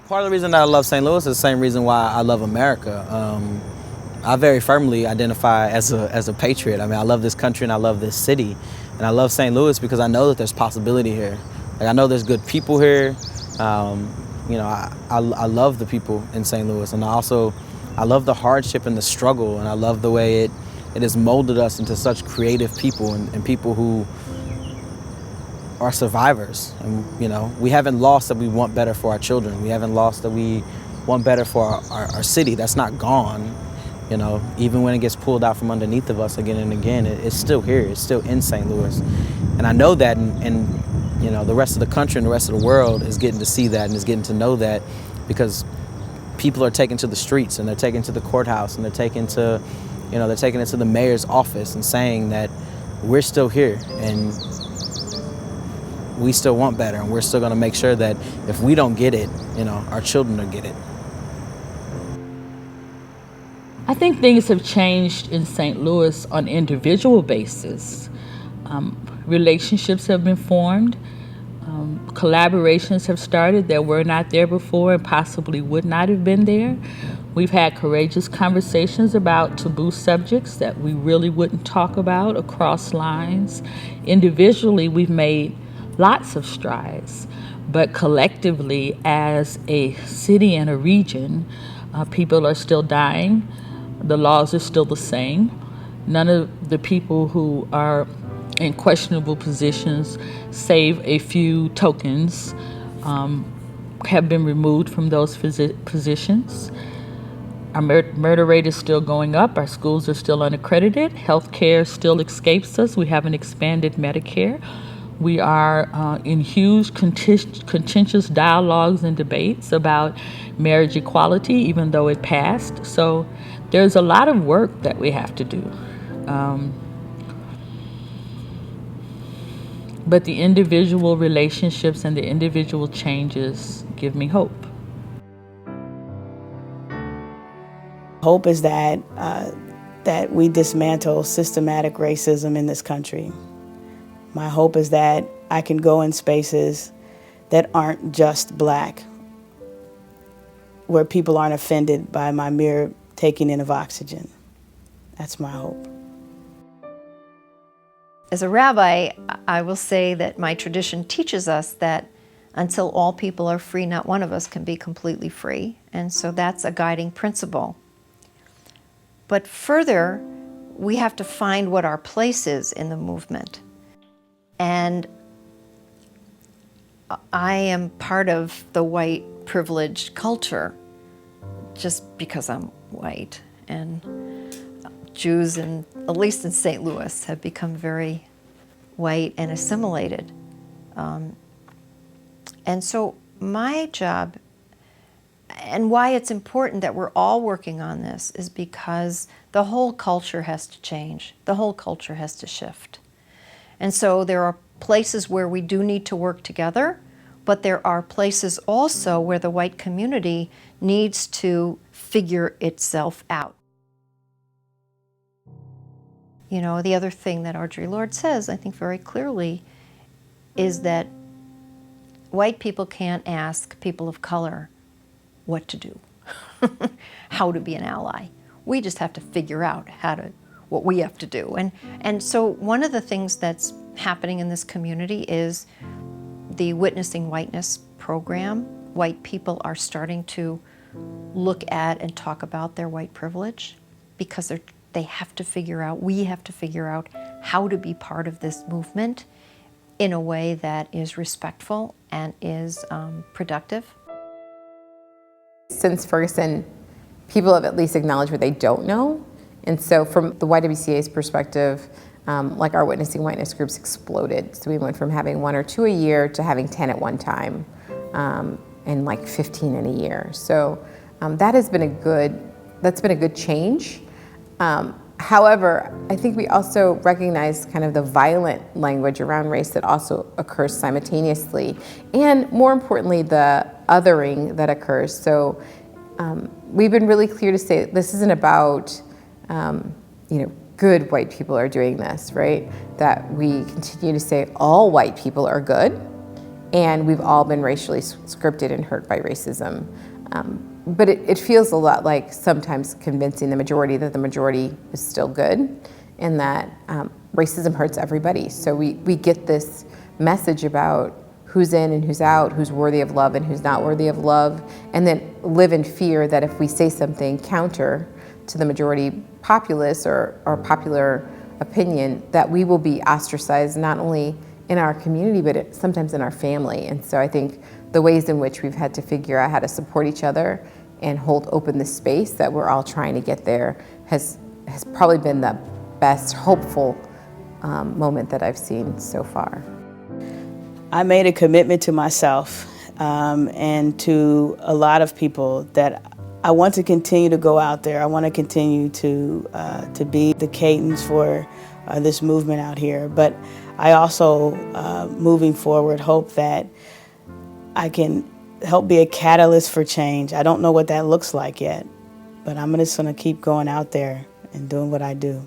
Part of the reason that I love St. Louis is the same reason why I love America. I very firmly identify as a patriot. I mean, I love this country and I love this city. And I love St. Louis because I know that there's possibility here. Like, I know there's good people here. You know, I love the people in St. Louis. And I love the hardship and the struggle. And I love the way it has molded us into such creative people and people who are survivors. And, you know, we haven't lost that we want better for our children. We haven't lost that we want better for our city. That's not gone. You know, even when it gets pulled out from underneath of us again and again, it's still here. It's still in St. Louis. And I know that, and you know, the rest of the country and the rest of the world is getting to see that and is getting to know that, because people are taken to the streets and they're taken to the courthouse and they're taken it to the mayor's office and saying that we're still here and we still want better, and we're still going to make sure that if we don't get it, you know, our children will get it. I think things have changed in St. Louis on an individual basis. Relationships have been formed. Collaborations have started that were not there before and possibly would not have been there. We've had courageous conversations about taboo subjects that we really wouldn't talk about across lines. Individually, we've made lots of strides, but collectively as a city and a region, people are still dying. The laws are still the same. None of the people who are in questionable positions, save a few tokens, have been removed from those positions. Our murder rate is still going up. Our schools are still unaccredited. Healthcare still escapes us. We haven't expanded Medicare. We are in huge contentious dialogues and debates about marriage equality, even though it passed. So there's a lot of work that we have to do. But the individual relationships and the individual changes give me hope. Hope is that we dismantle systematic racism in this country. My hope is that I can go in spaces that aren't just Black, where people aren't offended by my mere taking in of oxygen. That's my hope. As a rabbi, I will say that my tradition teaches us that until all people are free, not one of us can be completely free. And so that's a guiding principle. But further, we have to find what our place is in the movement. And I am part of the white privileged culture just because I'm white. And Jews, at least in St. Louis, have become very white and assimilated. And so my job, and why it's important that we're all working on this, is because the whole culture has to change. The whole culture has to shift. And so there are places where we do need to work together, but there are places also where the white community needs to figure itself out. You know, the other thing that Audre Lorde says, I think very clearly, is that white people can't ask people of color what to do, how to be an ally. We just have to figure out what we have to do. And so one of the things that's happening in this community is the Witnessing Whiteness program. White people are starting to look at and talk about their white privilege because we have to figure out how to be part of this movement in a way that is respectful and is productive. Since Fargesn, people have at least acknowledged what they don't know. And so from the YWCA's perspective, like our Witnessing Whiteness groups exploded. So we went from having 1 or 2 a year to having 10 at one time, and like 15 in a year. So that's been a good change. However, I think we also recognize kind of the violent language around race that also occurs simultaneously, and more importantly, the othering that occurs. So we've been really clear to say this isn't about good white people are doing this, right? That we continue to say all white people are good, and we've all been racially scripted and hurt by racism. But it feels a lot like sometimes convincing the majority that the majority is still good, and that racism hurts everybody. So we get this message about who's in and who's out, who's worthy of love and who's not worthy of love, and then live in fear that if we say something counter to the majority populace or popular opinion, that we will be ostracized not only in our community, but sometimes in our family. And so I think the ways in which we've had to figure out how to support each other and hold open the space that we're all trying to get there has probably been the best hopeful moment that I've seen so far. I made a commitment to myself and to a lot of people that I want to continue to go out there. I want to continue to be the cadence for this movement out here. But I also, moving forward, hope that I can help be a catalyst for change. I don't know what that looks like yet, but I'm just going to keep going out there and doing what I do.